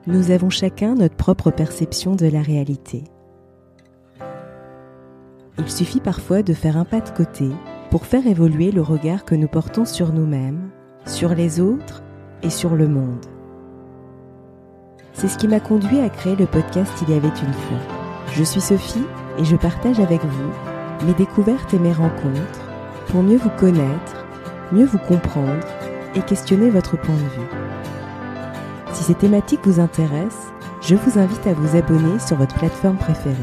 Nous avons chacun notre propre perception de la réalité. Il suffit parfois de faire un pas de côté pour faire évoluer le regard que nous portons sur nous-mêmes, sur les autres et sur le monde. C'est ce qui m'a conduit à créer le podcast Il y avait une fois. Je suis Sophie et je partage avec vous mes découvertes et mes rencontres pour mieux vous connaître, mieux vous comprendre et questionner votre point de vue. Si ces thématiques vous intéressent, je vous invite à vous abonner sur votre plateforme préférée.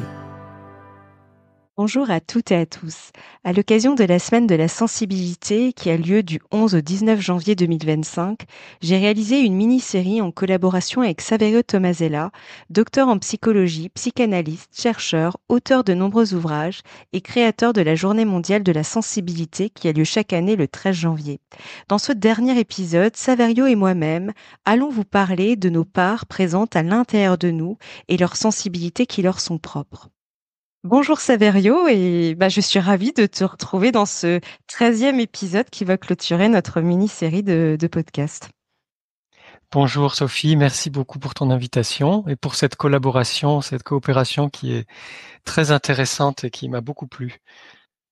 Bonjour à toutes et à tous. À l'occasion de la semaine de la sensibilité qui a lieu du 11 au 19 janvier 2025, j'ai réalisé une mini-série en collaboration avec Saverio Tomasella, docteur en psychologie, psychanalyste, chercheur, auteur de nombreux ouvrages et créateur de la Journée mondiale de la sensibilité qui a lieu chaque année le 13 janvier. Dans ce dernier épisode, Saverio et moi-même allons vous parler de nos parts présentes à l'intérieur de nous et leurs sensibilités qui leur sont propres. Bonjour Saverio et je suis ravie de te retrouver dans ce 13e épisode qui va clôturer notre mini-série de podcasts. Bonjour Sophie, merci beaucoup pour ton invitation et pour cette collaboration, cette coopération qui est très intéressante et qui m'a beaucoup plu.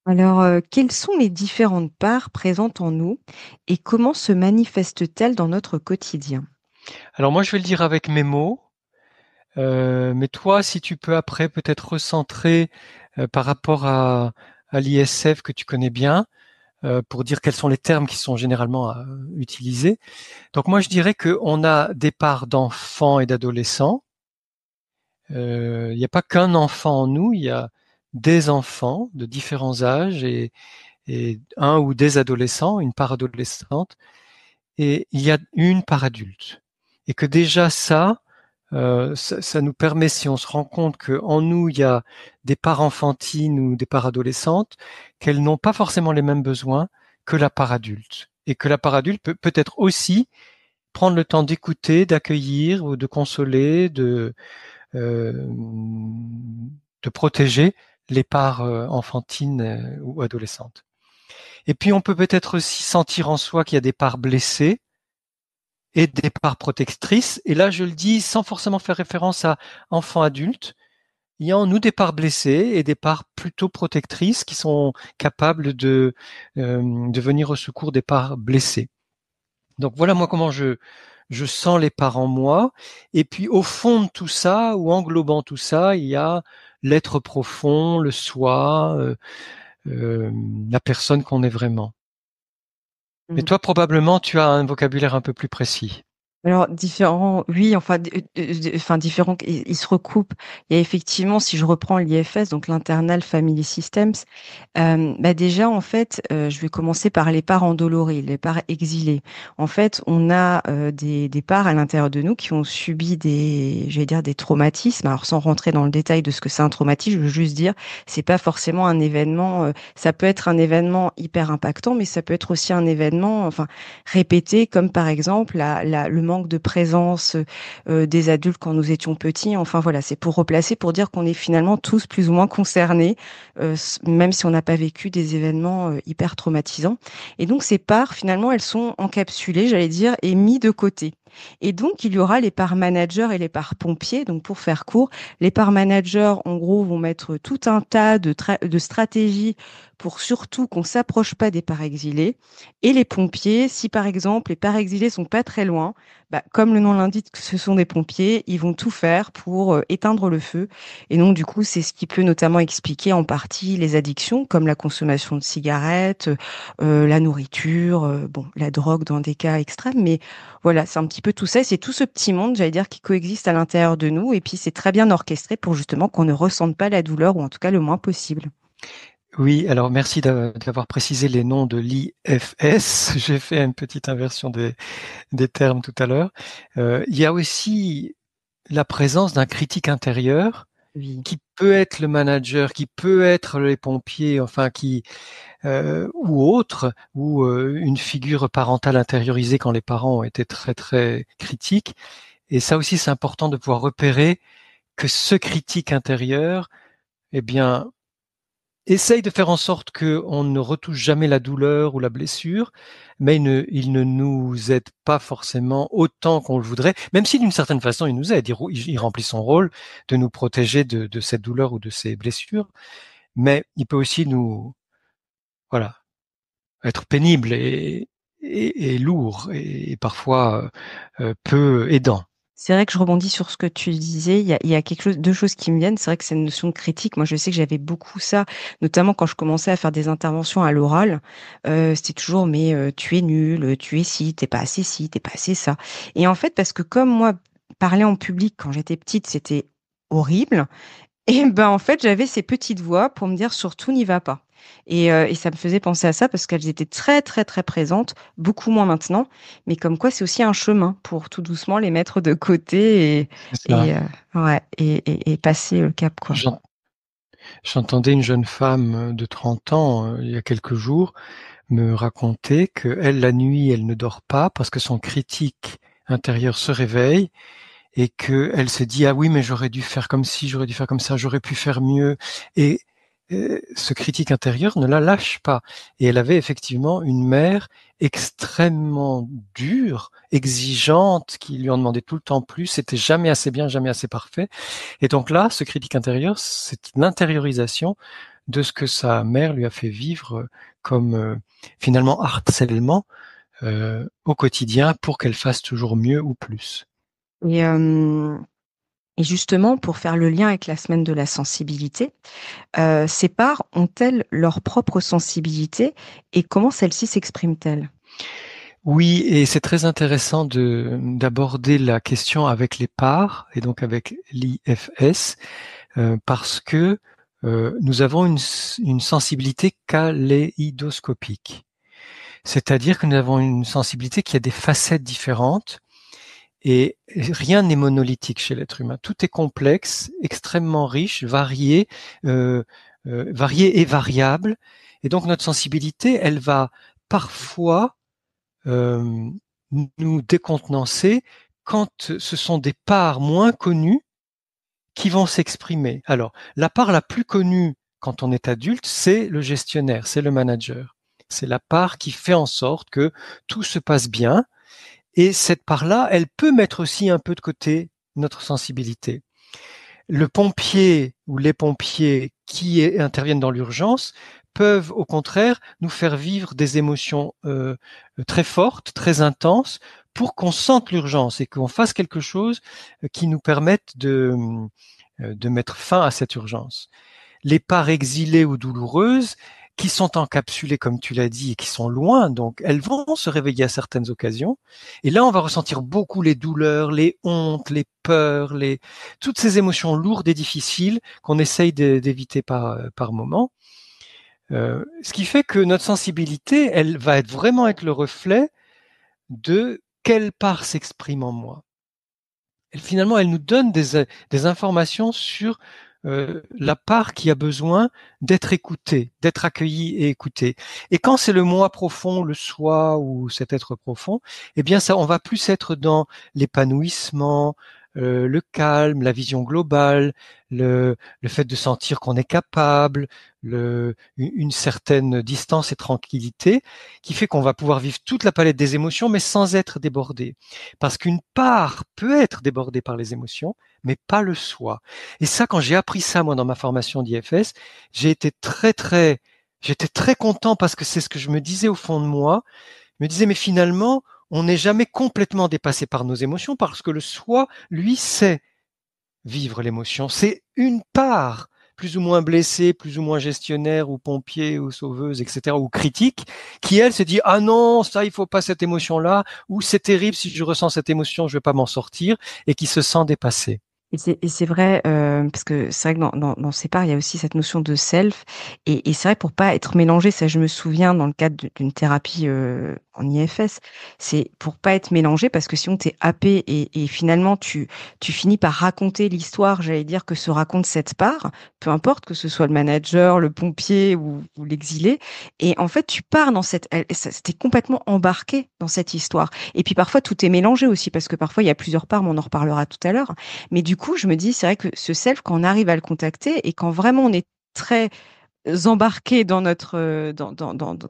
Alors, quelles sont les différentes parts présentes en nous et comment se manifestent-elles dans notre quotidien? Alors moi je vais le dire avec mes mots, mais toi si tu peux après peut-être recentrer par rapport à l'ISF que tu connais bien, pour dire quels sont les termes qui sont généralement utilisés. Donc moi je dirais qu'on a des parts d'enfants et d'adolescents. Il n'y a pas qu'un enfant en nous, il y a des enfants de différents âges et un ou des adolescents, une part adolescente, et il y a une part adulte. Et que déjà ça nous permet, si on se rend compte qu'en nous, il y a des parts enfantines ou des parts adolescentes, qu'elles n'ont pas forcément les mêmes besoins que la part adulte. Et que la part adulte peut peut-être aussi prendre le temps d'écouter, d'accueillir ou de consoler, de protéger les parts enfantines ou adolescentes. Et puis on peut peut-être aussi sentir en soi qu'il y a des parts blessées et des parts protectrices. Et là, je le dis sans forcément faire référence à enfants adultes. Il y a en nous des parts blessées et des parts plutôt protectrices qui sont capables de venir au secours des parts blessées. Donc voilà moi comment je sens les parts en moi. Et puis au fond de tout ça, ou englobant tout ça, il y a l'être profond, le soi, la personne qu'on est vraiment. Mais toi, probablement, tu as un vocabulaire un peu plus précis. Alors différents, oui, différents, ils se recoupent. Il y a effectivement, si je reprends l'IFS, donc l'Internal Family Systems, déjà en fait, je vais commencer par les parts endolories, les parts exilées. En fait, on a des parts à l'intérieur de nous qui ont subi des traumatismes. Alors sans rentrer dans le détail de ce que c'est un traumatisme, je veux juste dire, c'est pas forcément un événement. Ça peut être un événement hyper impactant, mais ça peut être aussi un événement, répété, comme par exemple le manque de présence des adultes quand nous étions petits. Enfin voilà, c'est pour replacer, pour dire qu'on est finalement tous plus ou moins concernés, même si on n'a pas vécu des événements hyper traumatisants. Et donc ces parts, finalement, elles sont encapsulées, j'allais dire, et mises de côté. Et donc, il y aura les parts managers et les parts pompiers. Donc, pour faire court, les parts managers, en gros, vont mettre tout un tas de stratégies pour surtout qu'on s'approche pas des parts exilées. Et les pompiers, si par exemple les parts exilées sont pas très loin, comme le nom l'indique, ce sont des pompiers, ils vont tout faire pour éteindre le feu. Et donc, du coup, c'est ce qui peut notamment expliquer en partie les addictions, comme la consommation de cigarettes, la nourriture, la drogue dans des cas extrêmes. Mais voilà, c'est un petit peu tout ça. C'est tout ce petit monde, j'allais dire, qui coexiste à l'intérieur de nous. Et puis, c'est très bien orchestré pour justement qu'on ne ressente pas la douleur, ou en tout cas le moins possible. Oui, alors merci d'avoir précisé les noms de l'IFS. J'ai fait une petite inversion des termes tout à l'heure. Il y a aussi la présence d'un critique intérieur Oui. qui peut être le manager, qui peut être les pompiers, ou autre, ou une figure parentale intériorisée quand les parents ont été très très critiques. Et ça aussi, c'est important de pouvoir repérer que ce critique intérieur, eh bien, essaye de faire en sorte qu'on ne retouche jamais la douleur ou la blessure, mais il ne nous aide pas forcément autant qu'on le voudrait, même si d'une certaine façon il nous aide, il remplit son rôle de nous protéger de cette douleur ou de ces blessures, mais il peut aussi nous, voilà, être pénible et lourd et parfois peu aidant. C'est vrai que je rebondis sur ce que tu disais. Il y a quelque chose, deux choses qui me viennent. C'est vrai que c'est une notion de critique. Moi, je sais que j'avais beaucoup ça, notamment quand je commençais à faire des interventions à l'oral. C'était toujours, mais tu es nul, tu es ci, t'es pas assez ça. Et en fait, parce que comme moi, parler en public quand j'étais petite, c'était horrible. Et ben, en fait, j'avais ces petites voix pour me dire: «Surtout n'y va pas» et ça me faisait penser à ça parce qu'elles étaient très, très, très présentes, beaucoup moins maintenant, mais comme quoi c'est aussi un chemin pour tout doucement les mettre de côté C'est ça. ouais et passer le cap, quoi. J'en- J'entendais une jeune femme de 30 ans il y a quelques jours me raconter que elle, la nuit, elle ne dort pas parce que son critique intérieur se réveille et qu'elle se dit: «Ah oui, mais j'aurais dû faire comme ci, j'aurais dû faire comme ça, j'aurais pu faire mieux» et ce critique intérieur ne la lâche pas et elle avait effectivement une mère extrêmement dure, exigeante, qui lui en demandait tout le temps plus, c'était jamais assez bien, jamais assez parfait et donc là, ce critique intérieur, c'est l'intériorisation de ce que sa mère lui a fait vivre comme, finalement harcèlement, au quotidien pour qu'elle fasse toujours mieux ou plus. Et hem et justement, pour faire le lien avec la semaine de la sensibilité, ces parts ont-elles leur propre sensibilité et comment celle-ci s'exprime-t-elle? Oui, et c'est très intéressant d'aborder la question avec les parts et donc avec l'IFS, parce que, nous avons une sensibilité kaléidoscopique. C'est-à-dire que nous avons une sensibilité qui a des facettes différentes et rien n'est monolithique chez l'être humain. Tout est complexe, extrêmement riche, varié et variable et donc notre sensibilité, elle va parfois euh, nous décontenancer quand ce sont des parts moins connues qui vont s'exprimer. Alors, la part la plus connue quand on est adulte, c'est le gestionnaire, c'est le manager. C'est la part qui fait en sorte que tout se passe bien. Et cette part-là, elle peut mettre aussi un peu de côté notre sensibilité. Le pompier ou les pompiers qui interviennent dans l'urgence peuvent au contraire nous faire vivre des émotions très fortes, très intenses, pour qu'on sente l'urgence et qu'on fasse quelque chose qui nous permette de mettre fin à cette urgence. Les parts exilées ou douloureuses, qui sont encapsulées, comme tu l'as dit, et qui sont loin, donc elles vont se réveiller à certaines occasions. Et là, on va ressentir beaucoup les douleurs, les hontes, les peurs, toutes ces émotions lourdes et difficiles qu'on essaye d'éviter par moment. Ce qui fait que notre sensibilité, elle va vraiment être le reflet de quelle part s'exprime en moi. Finalement, elle nous donne des informations sur la part qui a besoin d'être écoutée, d'être accueillie et écoutée. Et quand c'est le moi profond, le soi ou cet être profond, eh bien ça, on va plus être dans l'épanouissement, le calme, la vision globale, le fait de sentir qu'on est capable, une certaine distance et tranquillité, qui fait qu'on va pouvoir vivre toute la palette des émotions, mais sans être débordé. Parce qu'une part peut être débordée par les émotions, mais pas le soi. Et ça, quand j'ai appris ça, moi, dans ma formation d'IFS, j'ai été j'étais très content parce que c'est ce que je me disais au fond de moi. Je me disais, mais finalement, on n'est jamais complètement dépassé par nos émotions parce que le soi, lui, sait vivre l'émotion. C'est une part, plus ou moins blessée, plus ou moins gestionnaire ou pompier ou sauveuse, etc., ou critique, qui elle se dit ah non, ça il faut pas cette émotion-là, ou c'est terrible si je ressens cette émotion, je vais pas m'en sortir, et qui se sent dépassée. Et c'est vrai, parce que c'est vrai que dans ces parts, il y a aussi cette notion de self et c'est vrai pour pas être mélangé, ça je me souviens dans le cadre d'une thérapie, en IFS, c'est pour pas être mélangé parce que sinon tu es happé et finalement tu finis par raconter l'histoire, j'allais dire, que se raconte cette part, peu importe que ce soit le manager, le pompier ou l'exilé et en fait tu pars dans cette elle ça tu complètement embarqué dans cette histoire et puis parfois tout est mélangé aussi parce que parfois il y a plusieurs parts, mais on en reparlera tout à l'heure mais du coup, je me dis, c'est vrai que ce self, quand on arrive à le contacter et quand vraiment on est très embarqués dans notre,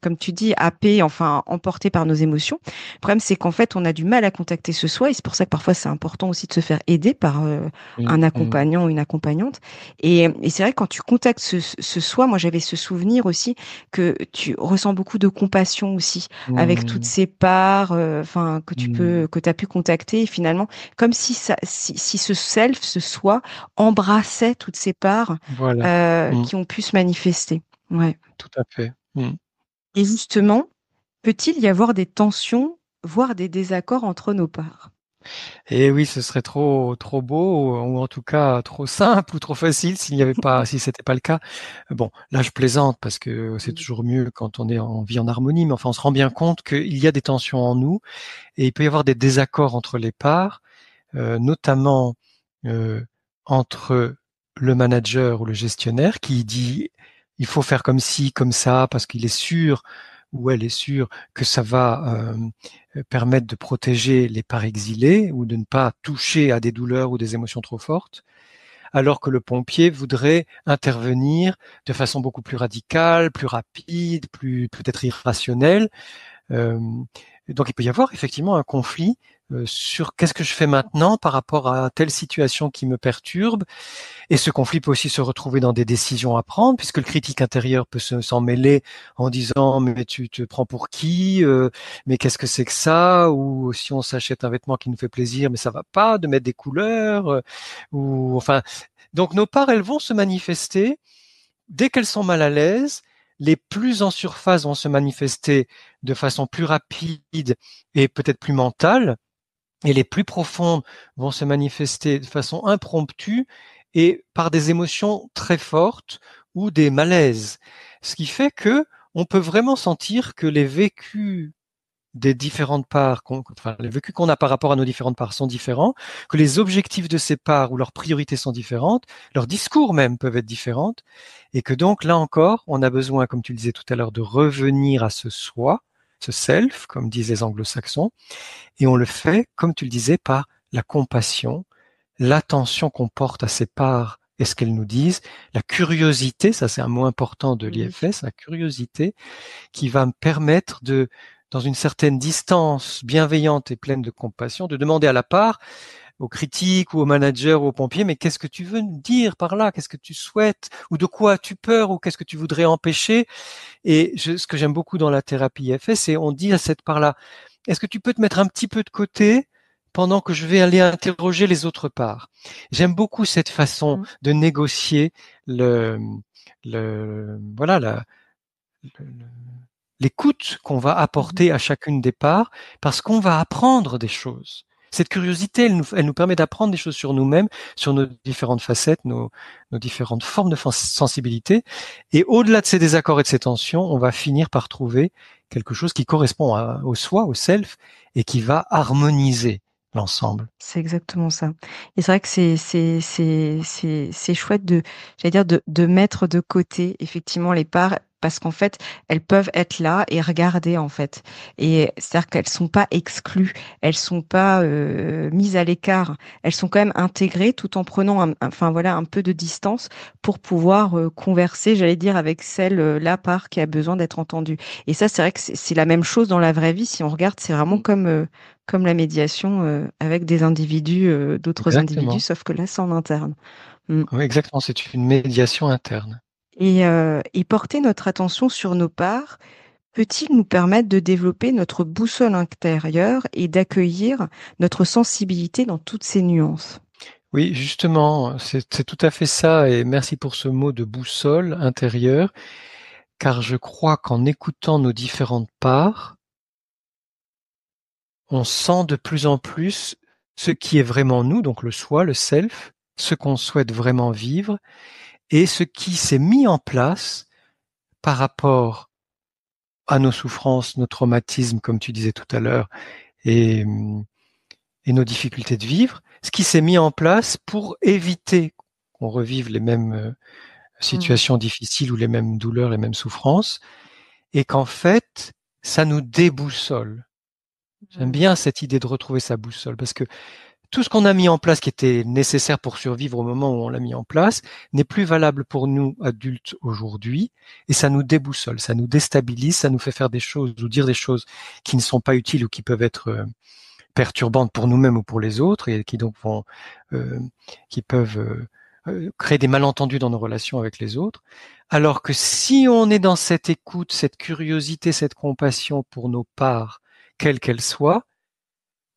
comme tu dis, happés, enfin emportés par nos émotions. Le problème, c'est qu'en fait, on a du mal à contacter ce soi, et c'est pour ça que parfois c'est important aussi de se faire aider par un Mm, accompagnant ou une accompagnante. Et c'est vrai que quand tu contactes ce soi, moi j'avais ce souvenir aussi que tu ressens beaucoup de compassion aussi avec toutes mm, ces parts, enfin mm. que tu as pu contacter, et finalement, comme si si ce self, ce soi, embrassait toutes ces parts Voilà. Mm, qui ont pu se manifester. Ouais. tout à fait. Mm. Et justement, peut-il y avoir des tensions, voire des désaccords entre nos parts? Et oui, ce serait trop beau, ou en tout cas trop simple ou trop facile si c'était pas le cas. Bon, là je plaisante parce que c'est Mm. toujours mieux quand on est en vie en harmonie, mais enfin on se rend bien compte qu'il y a des tensions en nous et il peut y avoir des désaccords entre les parts, notamment euh, entre le manager ou le gestionnaire qui dit il faut faire comme ci, comme ça, parce qu'il est sûr ou elle est sûre que ça va permettre de protéger les parts exilées ou de ne pas toucher à des douleurs ou des émotions trop fortes, alors que le pompier voudrait intervenir de façon beaucoup plus radicale, plus rapide, plus peut-être irrationnelle. Euh, donc il peut y avoir effectivement un conflit sur qu'est-ce que je fais maintenant par rapport à telle situation qui me perturbe. Et ce conflit peut aussi se retrouver dans des décisions à prendre, puisque le critique intérieur peut s'en mêler en disant mais tu te prends pour qui, mais qu'est-ce que c'est que ça, ou si on s'achète un vêtement qui nous fait plaisir, mais ça va pas de mettre des couleurs, ou enfin. Donc nos parts, elles vont se manifester dès qu'elles sont mal à l'aise. Les plus en surface vont se manifester de façon plus rapide et peut-être plus mentale, et les plus profondes vont se manifester de façon impromptue et par des émotions très fortes ou des malaises. Ce qui fait que on peut vraiment sentir que les vécus des différentes parts, enfin, les vécus qu'on a par rapport à nos différentes parts sont différents, que les objectifs de ces parts ou leurs priorités sont différentes, leurs discours même peuvent être différents, et que donc là encore, on a besoin, comme tu le disais tout à l'heure, de revenir à ce soi, ce self, comme disent les anglo-saxons, et on le fait, comme tu le disais, par la compassion, l'attention qu'on porte à ces parts et ce qu'elles nous disent, la curiosité, ça c'est un mot important de Oui. l'IFS, la curiosité qui va me permettre de, dans une certaine distance bienveillante et pleine de compassion, de demander à la part, aux critiques ou aux managers ou aux pompiers, mais qu'est-ce que tu veux nous dire par là? Qu'est-ce que tu souhaites? Ou de quoi as-tu peur? Ou qu'est-ce que tu voudrais empêcher? Et ce que j'aime beaucoup dans la thérapie IFS, c'est on dit à cette part-là, est-ce que tu peux te mettre un petit peu de côté pendant que je vais aller interroger les autres parts? J'aime beaucoup cette façon Mm. de négocier le voilà, l'écoute qu'on va Mhm. apporter à chacune des parts, parce qu'on va apprendre des choses. Cette curiosité, elle nous permet d'apprendre des choses sur nous-mêmes, sur nos différentes facettes, nos différentes formes de sensibilité. Et au-delà de ces désaccords et de ces tensions, on va finir par trouver quelque chose qui correspond au soi, au self, et qui va harmoniser l'ensemble. C'est exactement ça. Et c'est vrai que c'est chouette de, j'allais dire, de mettre de côté effectivement les parts, parce qu'en fait, elles peuvent être là et regarder en fait. Et c'est-à-dire qu'elles sont pas exclues, elles sont pas mises à l'écart, elles sont quand même intégrées tout en prenant enfin voilà un peu de distance pour pouvoir converser, j'allais dire, avec celle la part qui a besoin d'être entendue. Et ça, c'est vrai que c'est la même chose dans la vraie vie. Si on regarde, c'est vraiment comme la médiation avec des individus, d'autres individus, Exactement. sauf que là, c'est en interne. Mm. Oui, exactement. C'est une médiation interne. Et porter notre attention sur nos parts peut-il nous permettre de développer notre boussole intérieure et d'accueillir notre sensibilité dans toutes ses nuances? Oui, justement, c'est tout à fait ça, et merci pour ce mot de boussole intérieure, car je crois qu'en écoutant nos différentes parts, on sent de plus en plus ce qui est vraiment nous, donc le soi, le self, ce qu'on souhaite vraiment vivre, et ce qui s'est mis en place par rapport à nos souffrances, nos traumatismes, comme tu disais tout à l'heure, et, et nos difficultés de vivre, ce qui s'est mis en place pour éviter qu'on revive les mêmes Mm. situations difficiles ou les mêmes douleurs, les mêmes souffrances, et qu'en fait, ça nous déboussole. J'aime Mm. bien cette idée de retrouver sa boussole, parce que tout ce qu'on a mis en place qui était nécessaire pour survivre au moment où on l'a mis en place n'est plus valable pour nous adultes aujourd'hui et ça nous déboussole, ça nous déstabilise, ça nous fait faire des choses ou dire des choses qui ne sont pas utiles ou qui peuvent être perturbantes pour nous-mêmes ou pour les autres et qui donc vont, qui peuvent créer des malentendus dans nos relations avec les autres. Alors que si on est dans cette écoute, cette curiosité, cette compassion pour nos parts, quelles qu'elles soient,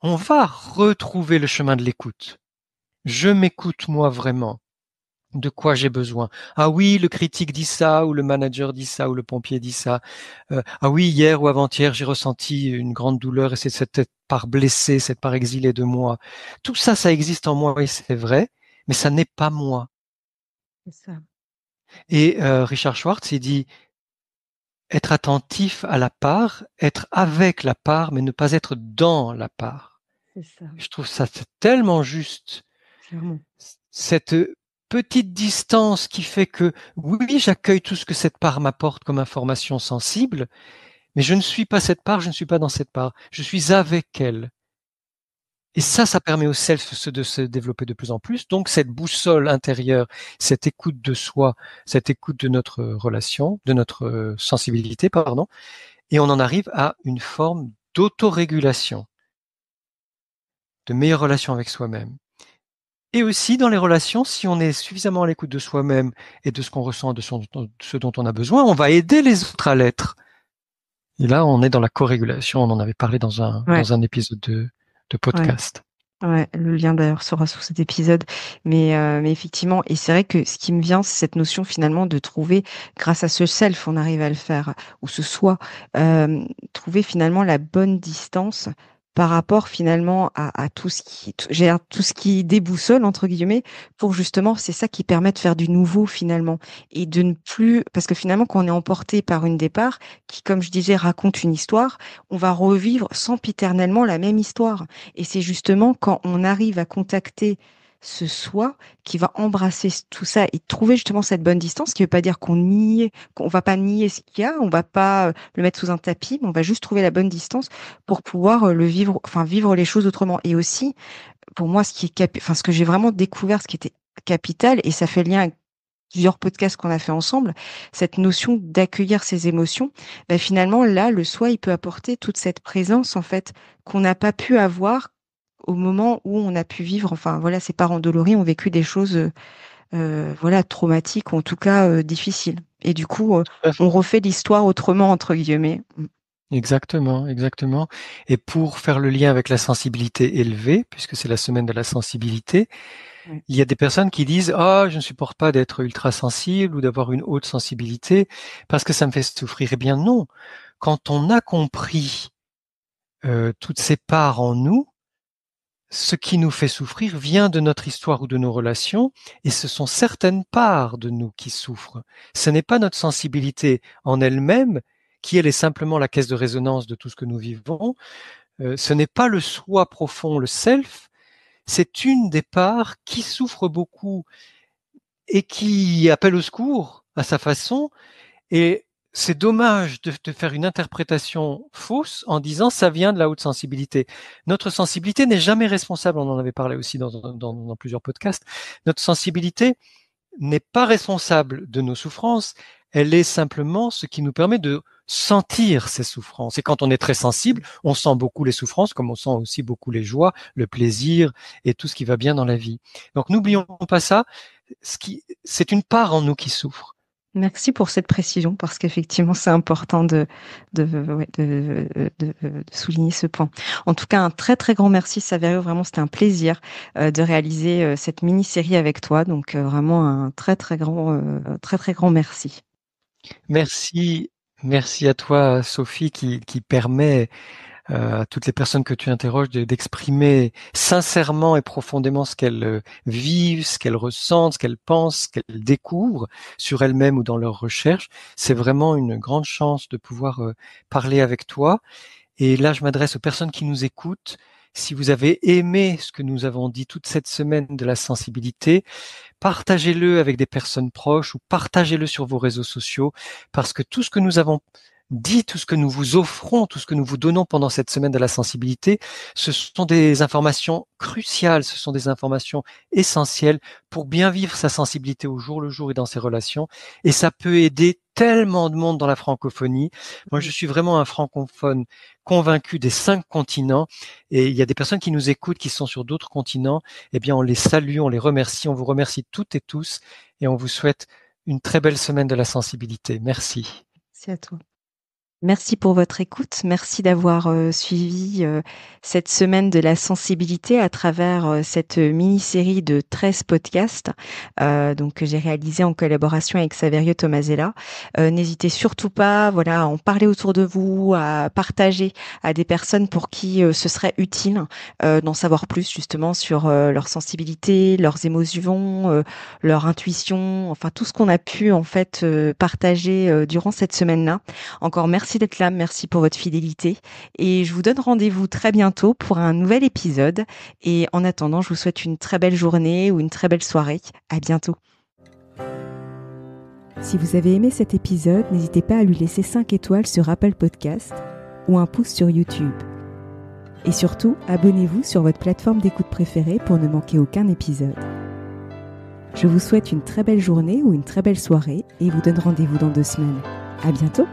on va retrouver le chemin de l'écoute. Je m'écoute moi vraiment. De quoi j'ai besoin? Ah oui, le critique dit ça, ou le manager dit ça, ou le pompier dit ça. Ah oui, hier ou avant-hier, j'ai ressenti une grande douleur et c'est cette part blessée, cette part exilée de moi. Tout ça, ça existe en moi et c'est vrai, mais ça n'est pas moi. C'est ça. Et Richard Schwartz, il dit être attentif à la part, être avec la part, mais ne pas être dans la part. C'est ça, Je trouve ça tellement juste. clairement. Cette petite distance qui fait que oui, j'accueille tout ce que cette part m'apporte comme information sensible, mais je ne suis pas cette part, je ne suis pas dans cette part, je suis avec elle. Et Mmh. ça permet au self de se développer de plus en plus. Donc cette boussole intérieure, cette écoute de soi, cette écoute de notre relation, de notre sensibilité, pardon, et on en arrive à une forme d'autorégulation, de meilleure relation avec soi-même. Et aussi dans les relations, si on est suffisamment à l'écoute de soi-même et de ce qu'on ressent, de ce dont on a besoin, on va aider les autres à l'être. Et là, on est dans la co-régulation. On en avait parlé Ouais, dans un épisode de ouais. podcast. Ouais, le lien d'ailleurs sera sous cet épisode. Mais effectivement, et c'est vrai que ce qui me vient, c'est cette notion finalement de trouver, grâce à ce self, on arrive à le faire, ou ce soi, trouver finalement la bonne distance par rapport finalement à tout ce qui, tout ce qui déboussole entre guillemets, pour justement, c'est ça qui permet de faire du nouveau finalement et de ne plus, parce que finalement, quand on est emporté par une départ qui, comme je disais, raconte une histoire, on va revivre sempiternellement la même histoire. Et c'est justement quand on arrive à contacter ce soi qui va embrasser tout ça et trouver justement cette bonne distance, qui veut pas dire qu'on va pas nier ce qu'il y a, on va pas le mettre sous un tapis, mais on va juste trouver la bonne distance pour pouvoir le vivre, enfin vivre les choses autrement. Et aussi, pour moi, enfin ce que j'ai vraiment découvert, ce qui était capital, et ça fait lien avec plusieurs podcasts qu'on a fait ensemble, cette notion d'accueillir ses émotions, bah, finalement, là, le soi, il peut apporter toute cette présence, en fait, qu'on n'a pas pu avoir au moment où on a pu vivre, enfin, voilà, ses parents endoloris ont vécu des choses, voilà, traumatiques ou en tout cas, difficiles. Et du coup, Tout à fait. on refait l'histoire autrement, entre guillemets. Exactement, exactement. Et pour faire le lien avec la sensibilité élevée, puisque c'est la semaine de la sensibilité, Ouais. il y a des personnes qui disent «Ah, je ne supporte pas d'être ultra sensible ou d'avoir une haute sensibilité parce que ça me fait souffrir». Eh bien non, quand on a compris toutes ces parts en nous, ce qui nous fait souffrir vient de notre histoire ou de nos relations, et ce sont certaines parts de nous qui souffrent. Ce n'est pas notre sensibilité en elle-même, qui elle est simplement la caisse de résonance de tout ce que nous vivons. Ce n'est pas le soi profond, le self, c'est une des parts qui souffre beaucoup et qui appelle au secours à sa façon, et c'est dommage de faire une interprétation fausse en disant ça vient de la haute sensibilité. Notre sensibilité n'est jamais responsable, on en avait parlé aussi dans plusieurs podcasts, notre sensibilité n'est pas responsable de nos souffrances, elle est simplement ce qui nous permet de sentir ces souffrances. Et quand on est très sensible, on sent beaucoup les souffrances, comme on sent aussi beaucoup les joies, le plaisir et tout ce qui va bien dans la vie. Donc n'oublions pas ça, c'est une part en nous qui souffre. Merci pour cette précision, parce qu'effectivement, c'est important ouais, de souligner ce point. En tout cas, un très, très grand merci, Saverio. Vraiment, c'était un plaisir de réaliser cette mini-série avec toi. Donc, vraiment un très, très grand merci. Merci, merci à toi, Sophie, qui permet à toutes les personnes que tu interroges d'exprimer sincèrement et profondément ce qu'elles vivent, ce qu'elles ressentent, ce qu'elles pensent, ce qu'elles découvrent sur elles-mêmes ou dans leurs recherches. C'est vraiment une grande chance de pouvoir parler avec toi. Et là, je m'adresse aux personnes qui nous écoutent. Si vous avez aimé ce que nous avons dit toute cette semaine de la sensibilité, partagez-le avec des personnes proches ou partagez-le sur vos réseaux sociaux, parce que tout ce que nous avons dit tout ce que nous vous offrons, tout ce que nous vous donnons pendant cette semaine de la sensibilité. Ce sont des informations cruciales, ce sont des informations essentielles pour bien vivre sa sensibilité au jour le jour et dans ses relations. Et ça peut aider tellement de monde dans la francophonie. Moi, je suis vraiment un francophone convaincu des 5 continents. Et il y a des personnes qui nous écoutent, qui sont sur d'autres continents. Eh bien, on les salue, on les remercie. On vous remercie toutes et tous. Et on vous souhaite une très belle semaine de la sensibilité. Merci. C'est à toi. Merci pour votre écoute. Merci d'avoir suivi cette semaine de la sensibilité à travers cette mini-série de 13 podcasts donc que j'ai réalisé en collaboration avec Saverio Tomasella. N'hésitez surtout pas, voilà, à en parler autour de vous, à partager à des personnes pour qui ce serait utile d'en savoir plus justement sur leur sensibilité, leurs émotions, leur intuition, enfin tout ce qu'on a pu en fait partager durant cette semaine-là. Encore merci d'être là, merci pour votre fidélité et je vous donne rendez-vous très bientôt pour un nouvel épisode et en attendant, je vous souhaite une très belle journée ou une très belle soirée. À bientôt. Si vous avez aimé cet épisode, n'hésitez pas à lui laisser 5 étoiles sur Apple Podcast ou un pouce sur YouTube. Et surtout, abonnez-vous sur votre plateforme d'écoute préférée pour ne manquer aucun épisode. Je vous souhaite une très belle journée ou une très belle soirée et vous donne rendez-vous dans 2 semaines. À bientôt!